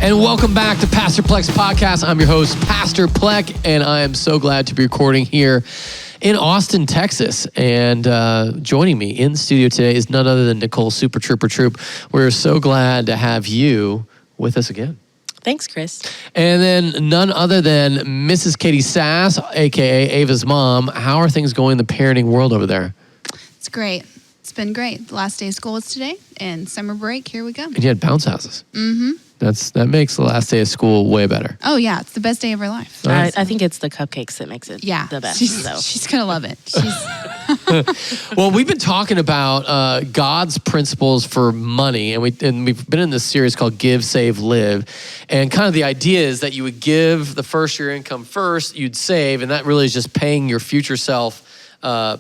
And welcome back to Pastor Plek's podcast. I'm your host, Pastor Plek, and I am so glad to be recording here in Austin, Texas. And joining me in the studio today is none other than Nicole Troup. We're so glad to have you with us again. Thanks, Chris. And then none other than Mrs. Catie Sas, a.k.a. Ava's mom. How are things going in the parenting world over there? It's great. It's been great. The last day of school was today, and summer break, here we go. And you had bounce houses. Mm-hmm. That makes the last day of school way better. Oh, yeah. It's the best day of her life. I think it's the cupcakes that makes it the best. She's going to love it. Well, we've been talking about God's principles for money, and we've been in this series called Give, Save, Live. And kind of the idea is that you would give the first year income first, you'd save, and that really is just paying your future self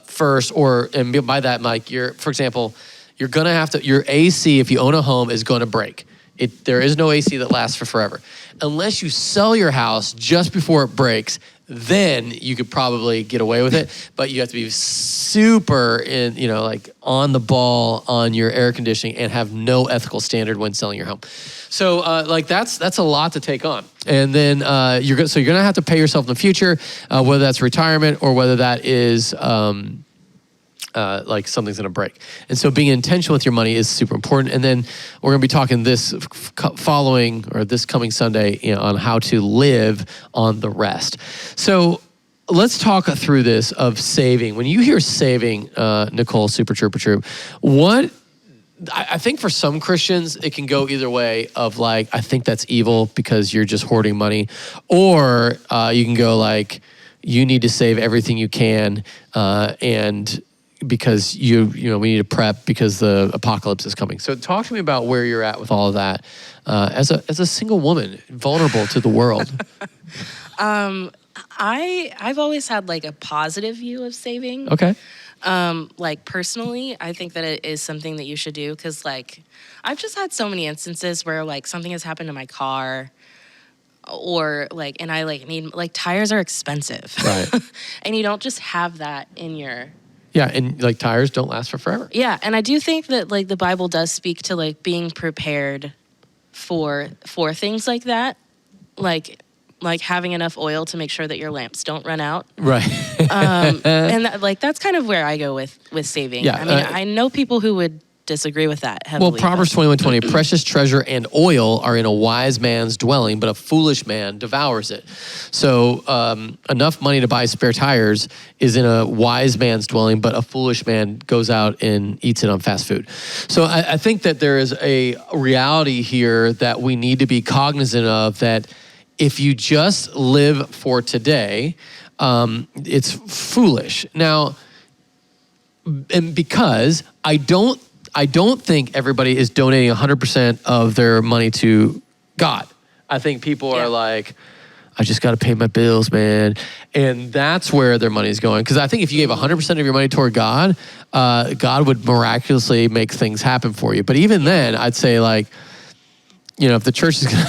first. And by that, Mike, for example, you're going to have to, your AC, if you own a home, is going to break. There is no AC that lasts for forever. Unless you sell your house just before it breaks, then you could probably get away with it. But you have to be super on the ball on your air conditioning and have no ethical standard when selling your home. So that's a lot to take on. And then you're going to have to pay yourself in the future, whether that's retirement or whether that is something's gonna break. And so being intentional with your money is super important. And then we're gonna be talking this coming Sunday on how to live on the rest. So let's talk through this of saving. When you hear saving, Nicole Troup, I think for some Christians, it can go either way of I think that's evil because you're just hoarding money. Or you can go you need to save everything you can and because we need to prep because the apocalypse is coming. So talk to me about where you're at with all of that as a single woman, vulnerable to the world. I've always had a positive view of saving. Okay. Personally, I think that it is something that you should do because I've just had so many instances where something has happened to my car or and I need tires are expensive. Right. And you don't just have that in your... Yeah, and tires don't last for forever. Yeah, and I do think that the Bible does speak to being prepared for things like that, like having enough oil to make sure that your lamps don't run out. Right. And that's kind of where I go with saving. Yeah, I mean, I know people who would disagree with that heavily. Well, Proverbs 21:20, precious treasure and oil are in a wise man's dwelling, but a foolish man devours it. So enough money to buy spare tires is in a wise man's dwelling, but a foolish man goes out and eats it on fast food. So I think that there is a reality here that we need to be cognizant of, that if you just live for today, it's foolish. Now, and because I don't think everybody is donating 100% of their money to God. I think people are I just got to pay my bills, man. And that's where their money is going. Because I think if you gave 100% of your money toward God, God would miraculously make things happen for you. But even then, I'd say if the church is going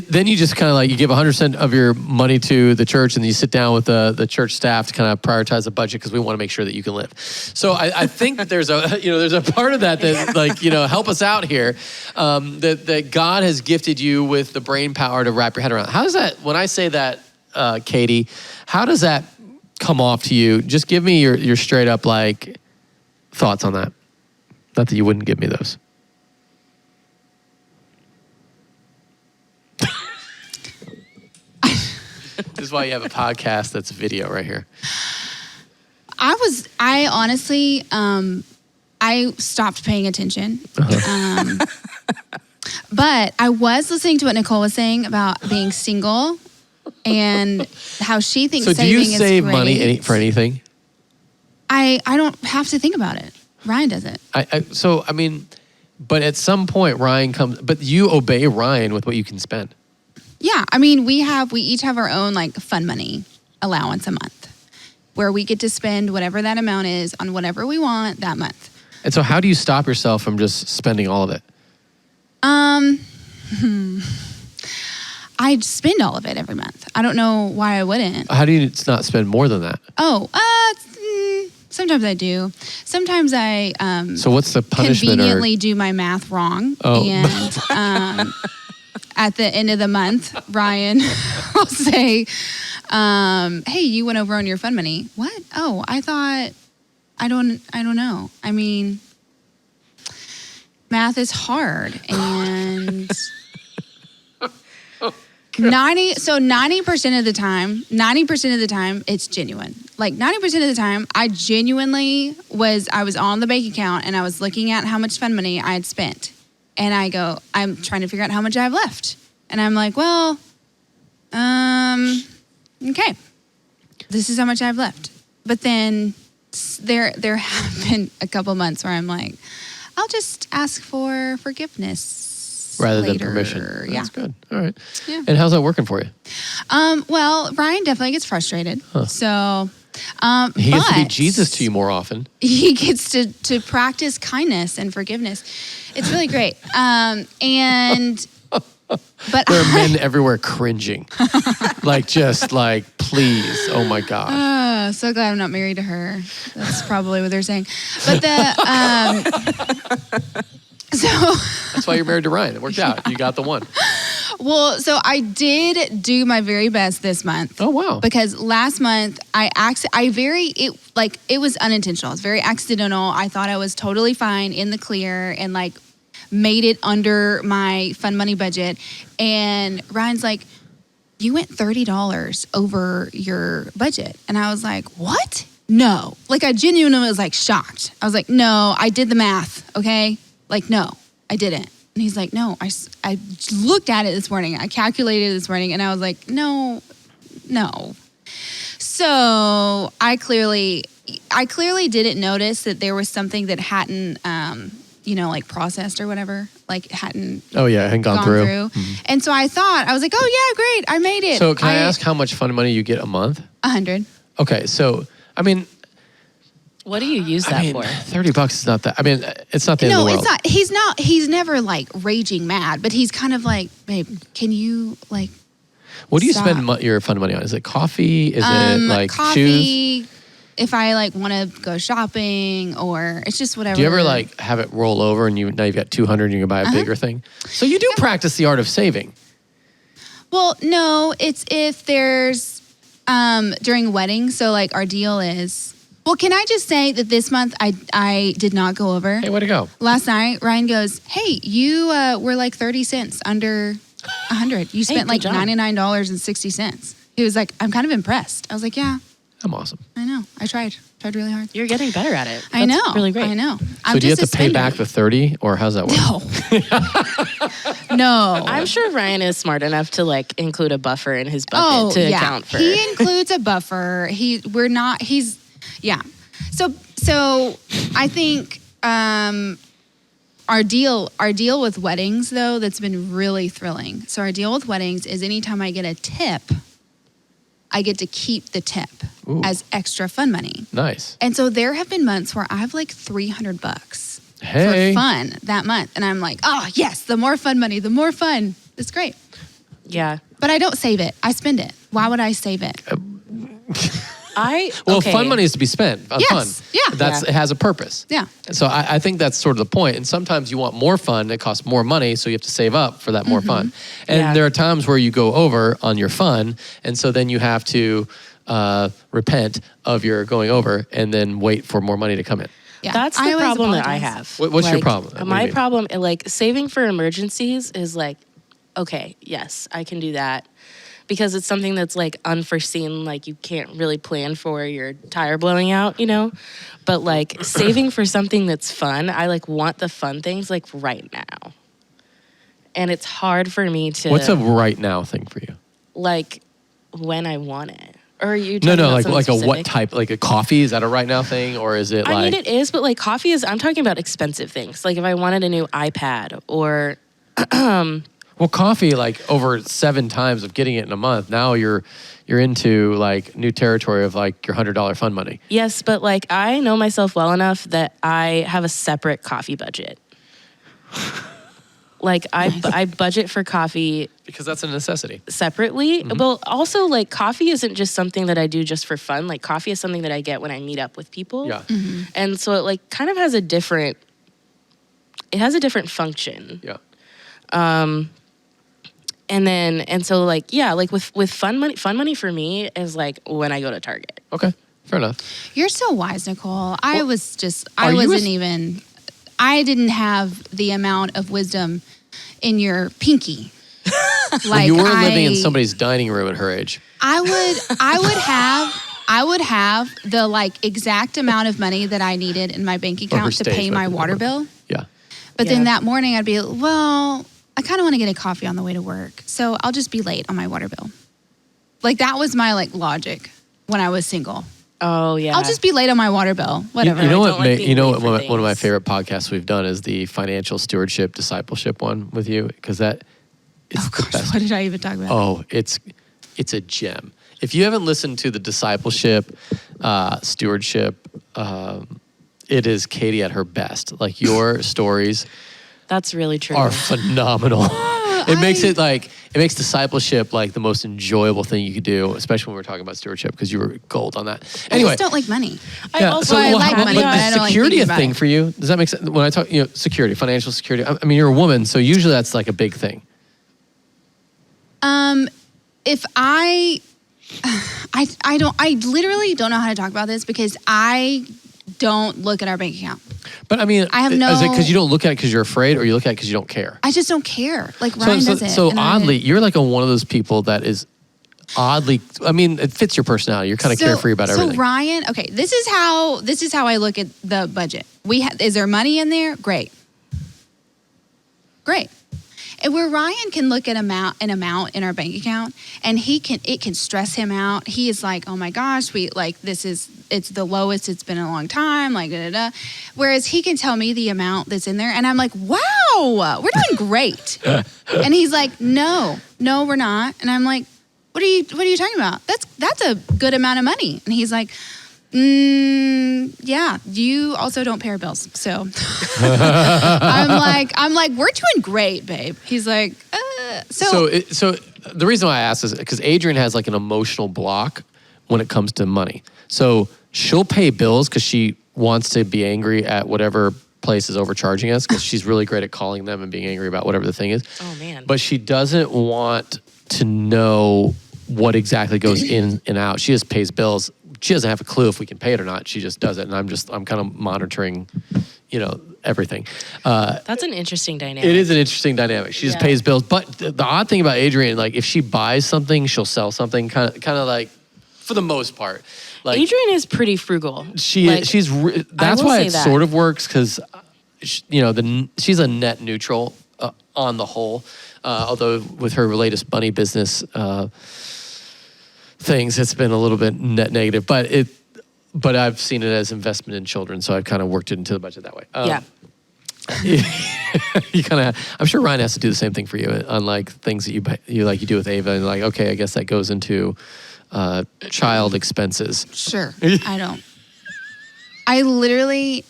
then you just kind of you give 100% of your money to the church, and you sit down with the church staff to kind of prioritize the budget because we want to make sure that you can live. So I think that there's a part of that help us out here, that God has gifted you with the brain power to wrap your head around. How does that, when I say that, Catie, how does that come off to you? Just give me your straight up thoughts on that. Not that you wouldn't give me those. This is why you have a podcast that's video right here. I honestly, I stopped paying attention. But I was listening to what Nicole was saying about being single and how she thinks saving is great. So do you save money for anything? I don't have to think about it. Ryan does it. But at some point Ryan comes, but you obey Ryan with what you can spend. Yeah, I mean, we each have our own fun money allowance a month where we get to spend whatever that amount is on whatever we want that month. And so how do you stop yourself from just spending all of it? I spend all of it every month. I don't know why I wouldn't. How do you not spend more than that? Sometimes I do. Sometimes I So what's the punishment? Conveniently do my math wrong. Oh. And at the end of the month, Ryan will say, hey, you went over on your fund money. What? Oh, I don't know. I mean, math is hard, and 90% of the time it's genuine. Like 90% of the time I was on the bank account and I was looking at how much fund money I had spent. And I'm trying to figure out how much I have left. And I'm like, well, okay, this is how much I have left. But then there have been a couple months where I'm like, I'll just ask for forgiveness rather later. than permission. Yeah. That's good. All right. Yeah. And how's that working for you? Well, Ryan definitely gets frustrated. Huh. So He gets to be but Jesus to you more often. He gets to practice kindness and forgiveness. It's really great. But There are men everywhere cringing. Please. Oh my gosh. so glad I'm not married to her. That's probably what they're saying. But so That's why you're married to Ryan. It worked out. You got the one. well, so I did do my very best this month. Oh, wow. Because last month it was unintentional. It was very accidental. I thought I was totally fine in the clear and made it under my fund money budget. And Ryan's like, you went $30 over your budget. And I was like, what? No. I genuinely was shocked. I was like, no, I did the math. Okay. No, I didn't. And he's like, no, I looked at it this morning. I calculated it this morning and I was like, no. So I clearly didn't notice that there was something that hadn't, processed or whatever, hadn't. Oh yeah, hadn't gone through. Mm-hmm. And so I was like, oh yeah, great, I made it. So can I ask how much fund money you get a month? 100. Okay, so I mean, What do you use that for? $30 is not that. I mean, it's not the end of the world. No, it's not. He's never raging mad, but he's kind of babe, can you What do you stop. spend your fund money on? Is it coffee? Is it coffee, shoes? If I want to go shopping, or it's just whatever. Do you ever have it roll over and now you've got 200 and you can buy a bigger thing? So you do practice the art of saving. Well, no, it's if there's during weddings. So our deal is. Well, can I just say that this month I did not go over. Hey, way to go. Last night, Ryan goes, hey, you were 30 cents under 100. You spent good job. $99.60. He was like, I'm kind of impressed. I was like, yeah, I'm awesome. I know. I tried really hard. You're getting better at it. I That's know. really great. I know. So do you have to pay back the 30 or how's that work? No. I'm sure Ryan is smart enough to include a buffer in his bucket to account for. He includes a buffer. Yeah. So I think our deal with weddings though, that's been really thrilling. So our deal with weddings is anytime I get a tip, I get to keep the tip as extra fun money. Nice. And so there have been months where I have $300 Hey. for fun that month. And I'm like, oh yes, the more fun money, the more fun. It's great. Yeah. But I don't save it. I spend it. Why would I save it? Fun money is to be spent on fun. Yeah. It has a purpose. Yeah. So I think that's sort of the point. And sometimes you want more fun. It costs more money, so you have to save up for that more fun. And there are times where you go over on your fun, and so then you have to repent of your going over and then wait for more money to come in. Yeah. That's the problem that I have. What's your problem? What do you My mean? problem, saving for emergencies is okay, yes, I can do that. Because it's something that's unforeseen, you can't really plan for your tire blowing out, But saving for something that's fun, I want the fun things right now. And it's hard for me to. What's a right now thing for you? When I want it. Or are you No, talking about something a what specific? type? Like a coffee? Is that a right now thing, or is it I mean, it is, but coffee is. I'm talking about expensive things. If I wanted a new iPad or. Well, coffee, over 7 times of getting it in a month, now you're into new territory of your $100 fund money. Yes, but I know myself well enough that I have a separate coffee budget. I budget for coffee Because that's a necessity. separately. Well, also coffee isn't just something that I do just for fun. Coffee is something that I get when I meet up with people. Yeah. And so it kind of has a different. It has a different function. Yeah. And so like, yeah, like with fun money for me is like when I go to Target. Okay, fair enough. You're so wise, Nicole. I are you I didn't have the amount of wisdom in your pinky. Like you weren't living in somebody's dining room at her age. I would have the like exact amount of money that I needed in my bank account to pay my water bill. Yeah. But then that morning I'd be, well, I kind of want to get a coffee on the way to work. So I'll just be late on my water bill. Like that was my like logic when I was single. Oh yeah. I'll just be late on my water bill. Whatever. You know I what? don't like being late for One of my things. favorite podcasts we've done is the financial stewardship discipleship one with you, because that is the best. What did I even talk about? Oh, it's a gem. If you haven't listened to the discipleship, stewardship, it is Catie at her best. Like your stories That's really true. are phenomenal. It makes discipleship like the most enjoyable thing you could do, especially when we're talking about stewardship, because you were gold on that. Anyway, I just don't like money. I also I like money, but I don't like security thinking a about thing it. for you? Does that make sense? When I talk, security, financial security. I mean, you're a woman, so usually that's like a big thing. If I literally don't know how to talk about this because I don't look at our bank account. But I mean, I have is it no- because you don't look at it because you're afraid, or you look at it because you don't care? I just don't care. Like Ryan does it. So and I- oddly, you're like one of those people that is oddly. I mean, it fits your personality. You're kind of carefree about everything. So Ryan, okay, this is how I look at the budget. Is there money in there? Great. And where Ryan can look at an amount in our bank account, and it can stress him out. He is like, oh my gosh, it's the lowest it's been in a long time, like da da da. Whereas he can tell me the amount that's in there, and I'm like, wow, we're doing great. And he's like, no, we're not. And I'm like, what are you talking about? That's a good amount of money. And he's like, yeah, you also don't pay our bills. So I'm like, we're doing great, babe. He's like, So the reason why I asked is because Adrian has like an emotional block when it comes to money. So she'll pay bills because she wants to be angry at whatever place is overcharging us, because she's really great at calling them and being angry about whatever the thing is. Oh man. But she doesn't want to know what exactly goes in and out. She just pays bills. She doesn't have a clue if we can pay it or not. She just does it, and I'm kind of monitoring, everything. That's an interesting dynamic. It is an interesting dynamic. She just pays bills. But the odd thing about Adrian, like if she buys something, she'll sell something. Kind of like, for the most part, like Adrian is pretty frugal. that's will why say it that. sort of works, because she's a net neutral on the whole. Although with her latest bunny business things, it's been a little bit net negative. But I've seen it as investment in children, so I've kind of worked it into the budget that way. Yeah. You kind of. I'm sure Ryan has to do the same thing for you, unlike things that you do with Ava, and like, okay, I guess that goes into child expenses. sure, I don't. I literally,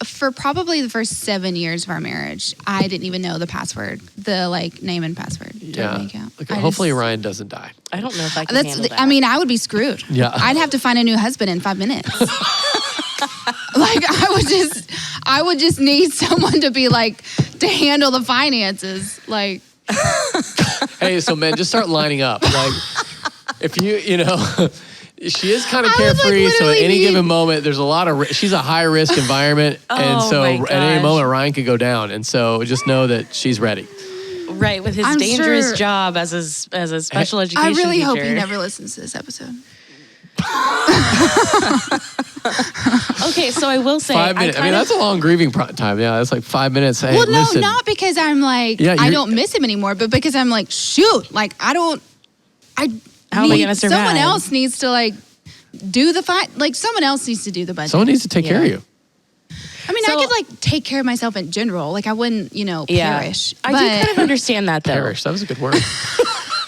for probably the first 7 years of our marriage, I didn't even know the password, the like name and password to the bank account. Okay, hopefully Ryan doesn't die. I don't know if I can handle that. I mean, I would be screwed. Yeah. I'd have to find a new husband in 5 minutes. Like I would just need someone to be like, to handle the finances. Like, Hey, so men, just start lining up. Like, if she is kind of I would, like, carefree, so at literally any need- given moment, there's a lot of. She's a high risk environment, and Oh, so my at any gosh. moment Ryan could go down, and so just know that she's ready. Right, with his I'm dangerous sure- job as a special I education really hope teacher. he never listens to this episode. Okay, so I will say 5 minutes. I mean, that's a long grieving time. Yeah, that's like 5 minutes. Hey, Well, no, listen. not because I'm like, Yeah, I you're- don't miss him anymore, but because I'm like, shoot, like How am I need- gonna survive? Someone else needs to like do the someone else needs to do the budget. Someone needs to take care of you. I mean, So- I could like take care of myself in general. Like I wouldn't, perish. I do kind of understand that though. Perish. That was a good word.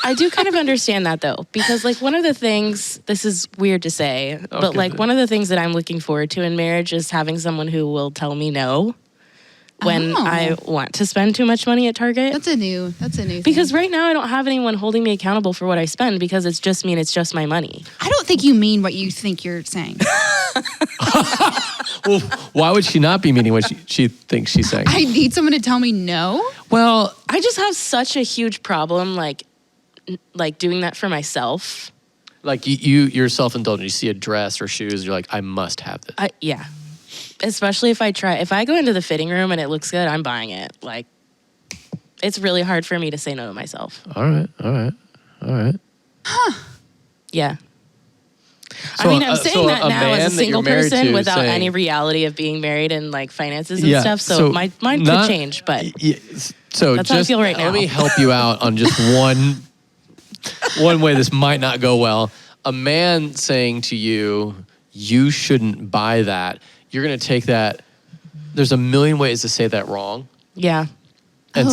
I do kind of understand that though, because like one of the things, this is weird to say, but like goodness. one of the things that I'm looking forward to in marriage is having someone who will tell me no when Oh. I want to spend too much money at Target. That's a new thing. Because right now I don't have anyone holding me accountable for what I spend, because it's just me and it's just my money. I don't think you mean what you think you're saying. Well, why would she not be meaning what she thinks she's saying? I need someone to tell me no. Well, I just have such a huge problem like like doing that for myself. Like you're self-indulgent. You see a dress or shoes, you're like, I must have this. Yeah. Especially if I go into the fitting room and it looks good, I'm buying it. Like, it's really hard for me to say no to myself. All right. Yeah. So, I mean, I'm saying that now as a single person without saying, any reality of being married and like finances and stuff. So my mind could change, but so that's how I feel right now. Let me help you out on just one way this might not go well. A man saying to you, you shouldn't buy that. You're going to take that. There's a million ways to say that wrong. Yeah. And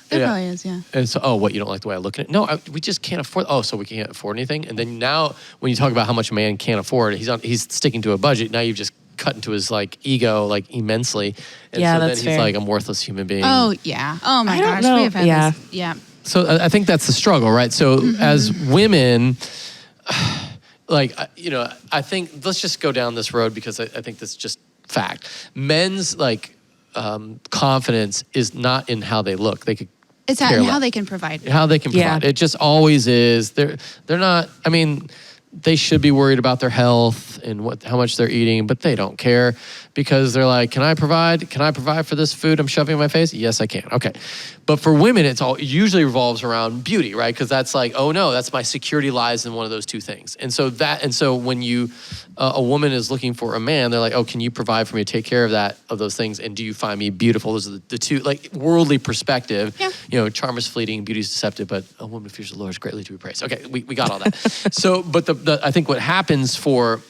There probably is, yeah. And so, what, you don't like the way I look at it? No, we just can't afford. Oh, so we can't afford anything? And then now, when you talk about how much a man can't afford, he's sticking to a budget. Now you've just cut into his like ego like immensely. And yeah, so that's then he's fair. like a worthless human being. Oh, yeah. Oh, my gosh. know. We have had this. Yeah. So I think that's the struggle, right? So as women, like, I think, let's just go down this road because I think that's just fact. Men's like confidence is not in how they look. They could It's how they can provide. How they can provide. It just always is. They're not, I mean, they should be worried about their health and how much they're eating, but they don't care because they're like, can I provide? Can I provide for this food I'm shoving in my face? Yes, I can. Okay. But for women, it usually revolves around beauty, right? Because that's like, oh no, that's my security lies in one of those two things. And so when a woman is looking for a man, they're like, oh, can you provide for me to take care of those things? And do you find me beautiful? Those are the two, like, worldly perspective. Yeah. Charm is fleeting, beauty is deceptive, but a woman who fears the Lord is greatly to be praised. Okay, we got all that. So, but I think what happens for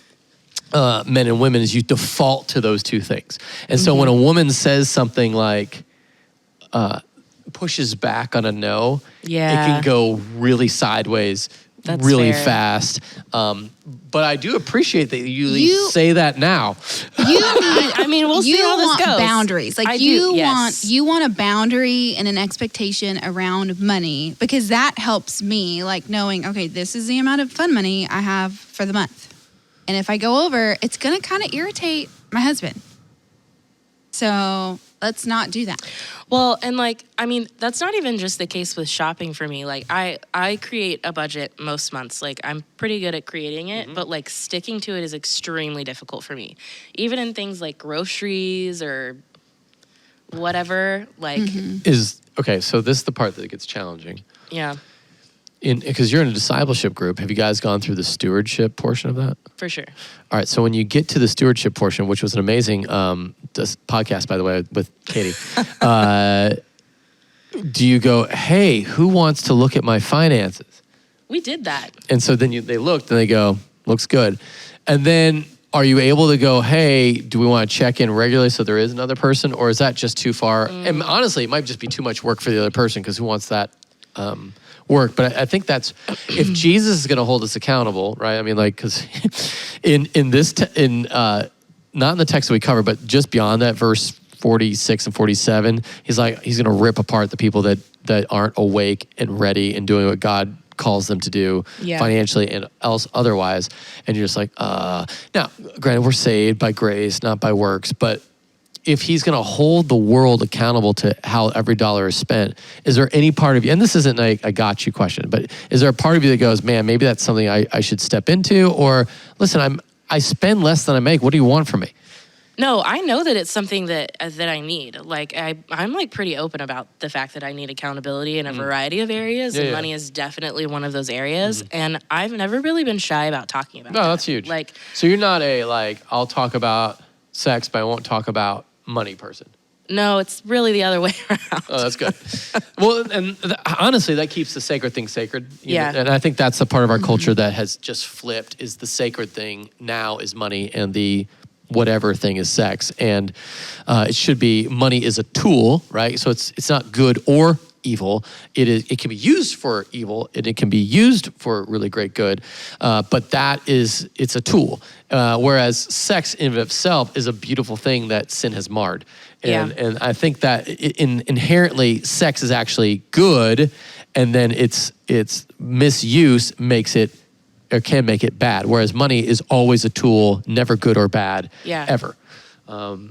men and women is you default to those two things. And so when a woman says something like, pushes back on a no, it can go really sideways. That's really fair. Fast. But I do appreciate that you say that now. I mean, we'll see how this goes. Boundaries. Like you want a boundary and an expectation around money because that helps me like knowing, okay, this is the amount of fun money I have for the month. And if I go over, it's going to kind of irritate my husband. So let's not do that. Well, and like, I mean, that's not even just the case with shopping for me. Like I create a budget most months. Like I'm pretty good at creating it, but like sticking to it is extremely difficult for me. Even in things like groceries or whatever, like. Okay, so this is the part that gets challenging. Yeah. Because you're in a discipleship group. Have you guys gone through the stewardship portion of that? For sure. All right, so when you get to the stewardship portion, which was an amazing podcast, by the way, with Catie, do you go, hey, who wants to look at my finances? We did that. And so then they looked and they go, looks good. And then are you able to go, hey, do we want to check in regularly so there is another person? Or is that just too far? And honestly, it might just be too much work for the other person because who wants that work? But I think that's, if Jesus is going to hold us accountable, right? I mean, like, because not in the text that we cover, but just beyond that, verse 46 and 47, he's like, he's going to rip apart the people that aren't awake and ready and doing what God calls them to do financially and else otherwise. And you're just like, now, granted, we're saved by grace, not by works, but if he's going to hold the world accountable to how every dollar is spent, is there any part of you, and this isn't like a got you question, but is there a part of you that goes, man, maybe that's something I should step into? Or listen, I spend less than I make. What do you want from me? No, I know that it's something that I need. Like I'm like pretty open about the fact that I need accountability in a variety of areas, and money is definitely one of those areas. And I've never really been shy about talking about. No, that's huge. Like, so you're not I'll talk about sex, but I won't talk about money person. No, it's really the other way around. Oh, that's good. Well, and honestly, that keeps the sacred thing sacred. Yeah. And I think that's the part of our culture that has just flipped, is the sacred thing now is money and the whatever thing is sex. And it should be, money is a tool, right? So it's not good or evil. It can be used for evil and it can be used for really great good. But it's a tool. Whereas sex in and of itself is a beautiful thing that sin has marred. And I think that inherently sex is actually good, and then its misuse makes it, or can make it bad. Whereas money is always a tool, never good or bad, ever.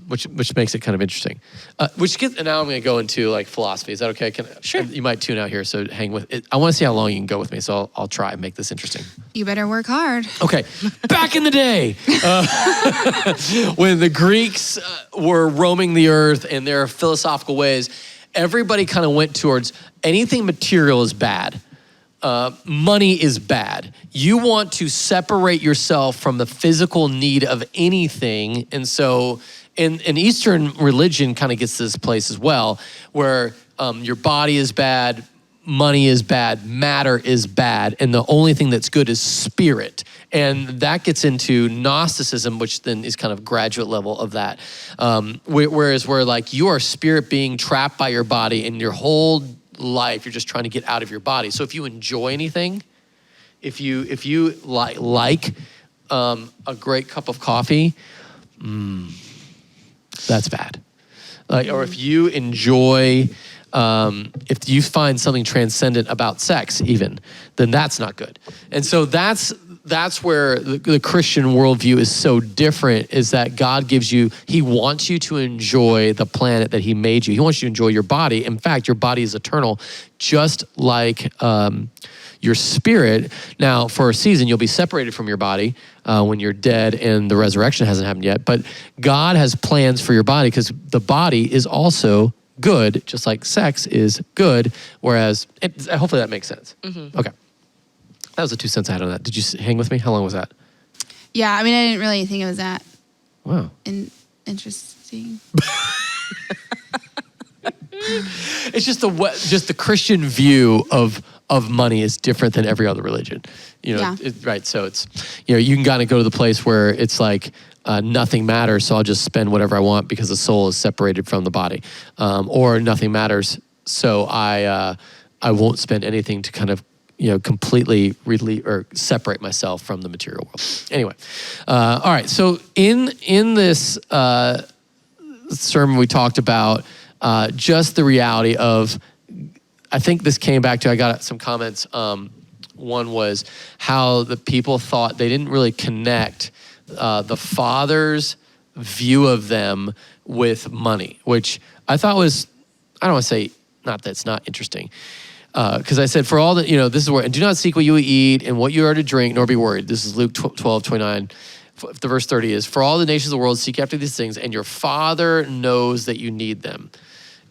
which makes it kind of interesting. And now I'm going to go into like philosophy. Is that okay? Sure. You might tune out here, so hang with it. I want to see how long you can go with me, so I'll try and make this interesting. You better work hard. Okay, back in the day, when the Greeks were roaming the earth in their philosophical ways, everybody kind of went towards anything material is bad. Money is bad. You want to separate yourself from the physical need of anything. And so in Eastern religion kind of gets to this place as well, where your body is bad, money is bad, matter is bad, and the only thing that's good is spirit. And that gets into Gnosticism, which then is kind of graduate level of that. Whereas where like you are spirit being trapped by your body, and your whole life you're just trying to get out of your body. So if you enjoy anything, if you like a great cup of coffee, that's bad. Or if you enjoy, if you find something transcendent about sex even, then that's not good. And so that's where the Christian worldview is so different, is that God gives you, he wants you to enjoy the planet that he made you. He wants you to enjoy your body. In fact, your body is eternal, just like your spirit. Now, for a season, you'll be separated from your body when you're dead and the resurrection hasn't happened yet. But God has plans for your body, because the body is also good, just like sex is good. Whereas, hopefully that makes sense. Mm-hmm. Okay. That was the 2 cents I had on that. Did you hang with me? How long was that? Yeah, I mean, I didn't really think it was that interesting. It's just the Christian view of money is different than every other religion. Right? So it's, you can kind of go to the place where it's like nothing matters, so I'll just spend whatever I want because the soul is separated from the body, or nothing matters, so I won't spend anything to kind of completely or separate myself from the material world. Anyway, all right. So in this sermon, we talked about just the reality of, I think this came back to, I got some comments. One was how the people thought they didn't really connect the Father's view of them with money, which I thought was, I don't want to say, not that it's not interesting, because I said, for all that, this is where, and do not seek what you will eat and what you are to drink, nor be worried. This is Luke 12:29. The verse 30 is, for all the nations of the world seek after these things, and your Father knows that you need them.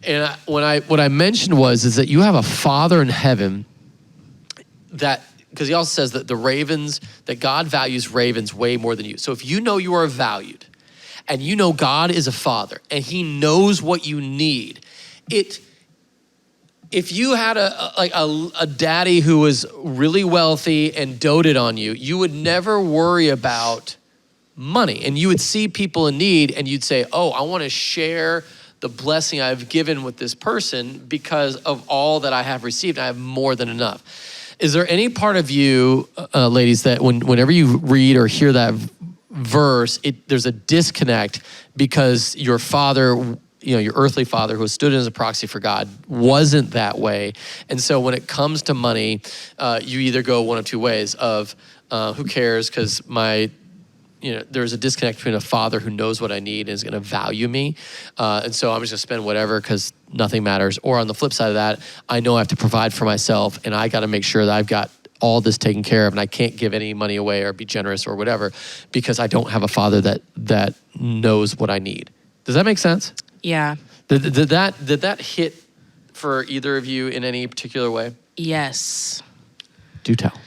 And what I mentioned is that you have a Father in heaven that, because he also says that that God values ravens way more than you. So if you know you are valued, and you know God is a Father, and he knows what you need, if you had a daddy who was really wealthy and doted on you, you would never worry about money. And you would see people in need and you'd say, oh, I want to share the blessing I've given with this person because of all that I have received. I have more than enough. Is there any part of you, ladies, that whenever you read or hear that verse, there's a disconnect because your father, your earthly father who stood as a proxy for God wasn't that way. And so when it comes to money, you either go one of two ways of who cares, because there's a disconnect between a father who knows what I need and is going to value me. And so I'm just going to spend whatever because nothing matters. Or on the flip side of that, I know I have to provide for myself and I got to make sure that I've got all this taken care of and I can't give any money away or be generous or whatever because I don't have a father that knows what I need. Does that make sense? Yeah. Did that hit for either of you in any particular way? Yes. Do tell.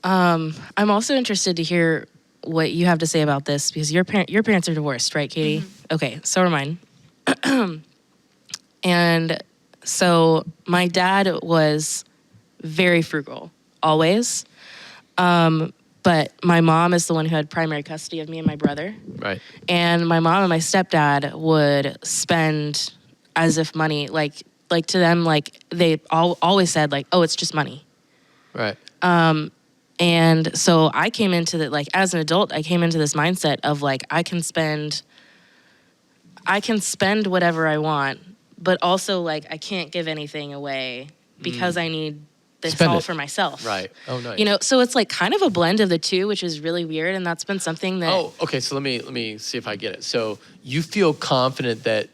I'm also interested to hear what you have to say about this because your parents are divorced, right, Catie? Mm-hmm. Okay, so are mine. And so my dad was very frugal, always. But my mom is the one who had primary custody of me and my brother. Right. And my mom and my stepdad would spend as if money, like to them, like they always said, like, oh, it's just money. Right. And so I came into that, like, as an adult, I came into this mindset of, like, I can spend whatever I want, but also, like, I can't give anything away because I need this Spend all it. for myself. Right. Oh, nice. You know, so it's like kind of a blend of the two, which is really weird. And that's been something that. Oh, okay. So let me see if I get it. So you feel confident that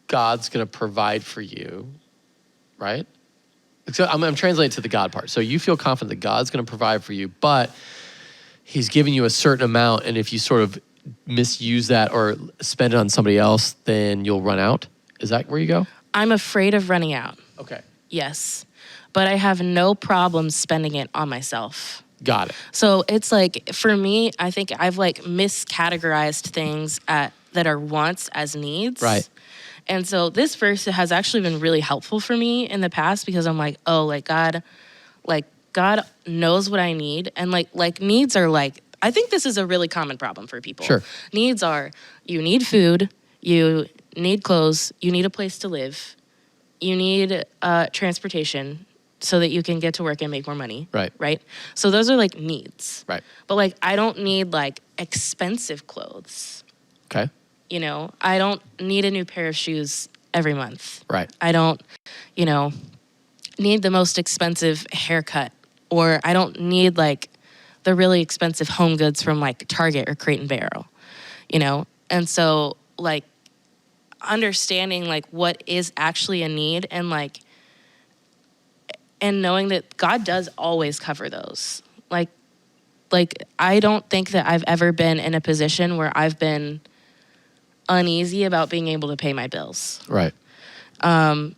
God's going to provide for you, right? So I'm translating to the God part. So you feel confident that God's going to provide for you, but he's giving you a certain amount. And if you sort of misuse that or spend it on somebody else, then you'll run out. Is that where you go? I'm afraid of running out. Okay. Yes. But I have no problem spending it on myself. Got it. So it's like, for me, I think I've like miscategorized things that are wants as needs. Right. And so this verse has actually been really helpful for me in the past because I'm like, oh, like God knows what I need. And like needs are like, I think this is a really common problem for people. Sure. Needs are, you need food, you need clothes, you need a place to live, you need transportation so that you can get to work and make more money. Right. Right? So those are like needs. Right. But like, I don't need like expensive clothes. Okay. You know, I don't need a new pair of shoes every month. Right. I don't, need the most expensive haircut, or I don't need like the really expensive home goods from like Target or Crate and Barrel, And so like understanding like what is actually a need and knowing that God does always cover those. Like I don't think that I've ever been in a position where I've been uneasy about being able to pay my bills. Right. And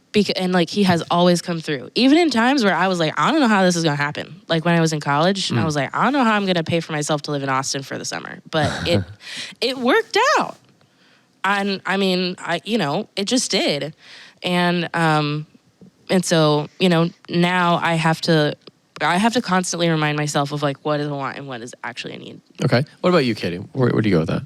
like he has always come through, even in times where I was like, I don't know how this is gonna happen. Like when I was in college, I was like, I don't know how I'm gonna pay for myself to live in Austin for the summer, but it worked out. And I mean, it just did, and so now I have to constantly remind myself of like what is a want and what is actually a need. Okay. What about you, Catie? Where do you go with that?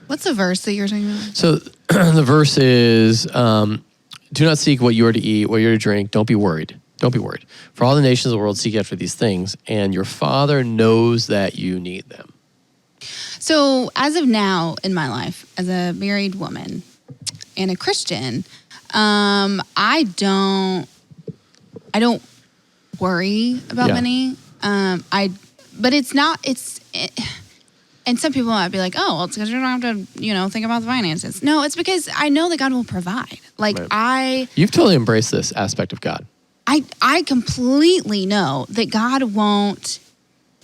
What's the verse that you're talking about? So the verse is, do not seek what you are to eat, what you are to drink. Don't be worried. Don't be worried. For all the nations of the world seek after these things, and your Father knows that you need them. So as of now in my life, as a married woman and a Christian, I don't worry about money. And some people might be like, oh, well, it's because you don't have to, think about the finances. No, it's because I know that God will provide. Like right. You've totally embraced this aspect of God. I completely know that God won't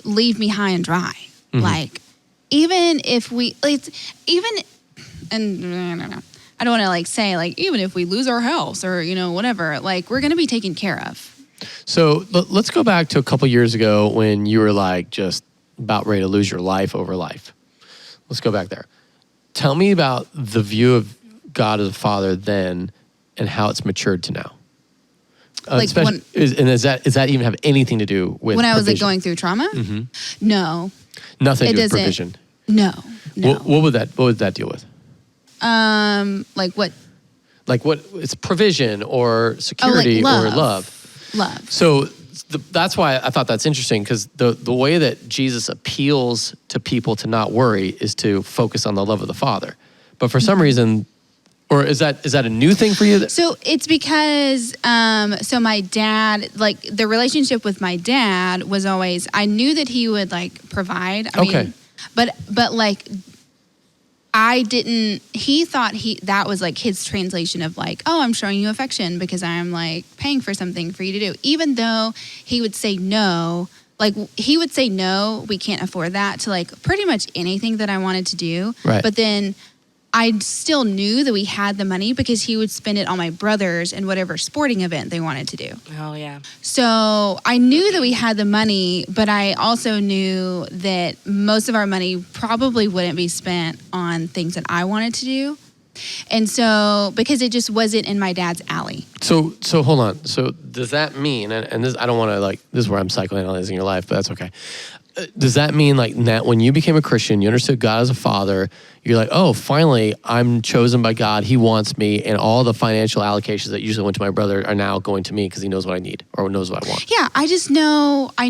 leave me high and dry. Mm-hmm. Like, even if I don't want to like say like, even if we lose our house or, whatever, like we're going to be taken care of. So let's go back to a couple years ago when you were like just about ready to lose your life over life. Let's go back there. Tell me about the view of God as a father then and how it's matured to now. Does that even have anything to do with when I was provision? Like going through trauma? Mm-hmm. No. Nothing to do with provision? No. What would that deal with? Like what? Like what? It's provision or security or love. Love. So that's why I thought that's interesting, because the way that Jesus appeals to people to not worry is to focus on the love of the Father. But for some reason, or is that a new thing for you? So it's because, so my dad, like the relationship with my dad was always, I knew that he would like provide. I mean, but like, he thought that was like his translation of like, oh, I'm showing you affection because I'm like paying for something for you to do. Even though he would say no, like he would say no, we can't afford that, to like pretty much anything that I wanted to do. Right. But then I still knew that we had the money because he would spend it on my brothers and whatever sporting event they wanted to do. Oh, yeah. So I knew that we had the money, but I also knew that most of our money probably wouldn't be spent on things that I wanted to do. And so, because it just wasn't in my dad's alley. So hold on. So does that mean, and this, I don't want to like, this is where I'm psychoanalyzing your life, but that's okay. Does that mean like that when you became a Christian, you understood God as a father, you're like, oh, finally, I'm chosen by God. He wants me. And all the financial allocations that usually went to my brother are now going to me because he knows what I need or knows what I want. Yeah, I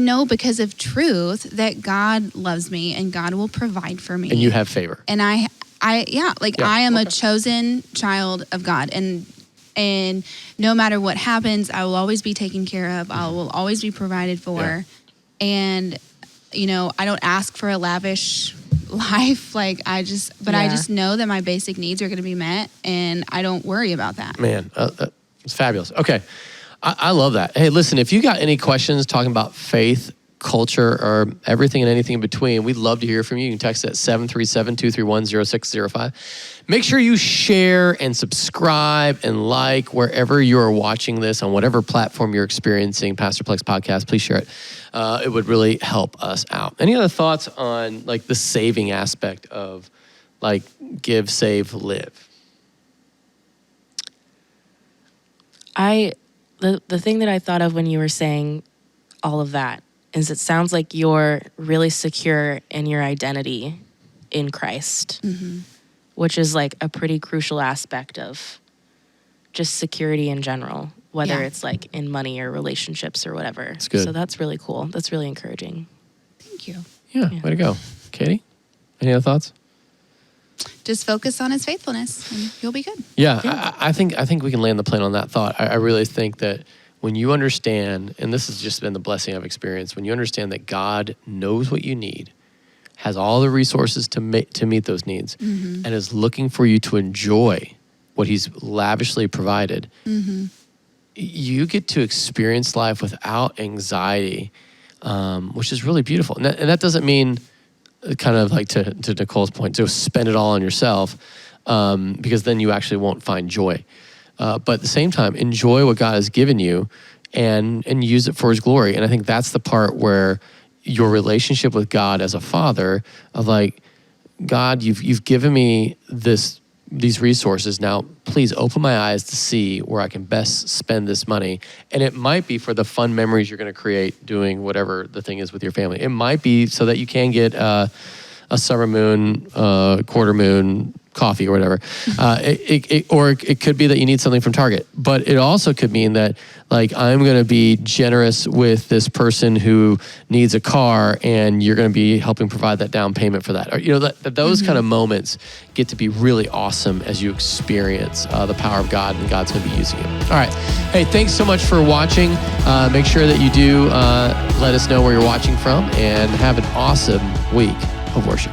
know because of truth that God loves me and God will provide for me. And you have favor. And I am a chosen child of God. And And no matter what happens, I will always be taken care of. I will always be provided for. Yeah. And, I don't ask for a lavish life. I just know that my basic needs are going to be met, and I don't worry about that. Man, it's fabulous. Okay. I love that. Hey, listen, if you got any questions talking about faith, culture, or everything and anything in between, we'd love to hear from you. You can text at 737-231-0605. Make sure you share and subscribe and like wherever you are watching this, on whatever platform you're experiencing Pastor Plek's podcast. Please share it. It would really help us out. Any other thoughts on the saving aspect of give, save, live? The thing that I thought of when you were saying all of that is it sounds like you're really secure in your identity in Christ, which is a pretty crucial aspect of just security in general, whether it's in money or relationships or whatever. That's good. So that's really cool. That's really encouraging. Thank you. Yeah, way to go. Catie, any other thoughts? Just focus on his faithfulness and you'll be good. Yeah. I think we can land the plane on that thought. I really think that when you understand, and this has just been the blessing I've experienced, when you understand that God knows what you need, has all the resources to meet those needs, and is looking for you to enjoy what he's lavishly provided, you get to experience life without anxiety, which is really beautiful. And that doesn't mean, kind of to Nicole's point, to spend it all on yourself, because then you actually won't find joy. But at the same time, enjoy what God has given you and use it for his glory. And I think that's the part where your relationship with God as a father of God, you've given me these resources. Now, please open my eyes to see where I can best spend this money. And it might be for the fun memories you're going to create doing whatever the thing is with your family. It might be so that you can get a summer moon, quarter moon coffee or whatever. Or it could be that you need something from Target. But it also could mean that I'm going to be generous with this person who needs a car, and you're going to be helping provide that down payment for that. Or, those kind of moments get to be really awesome as you experience the power of God, and God's going to be using it. All right. Hey, thanks so much for watching. Make sure that you do let us know where you're watching from, and have an awesome week of worship.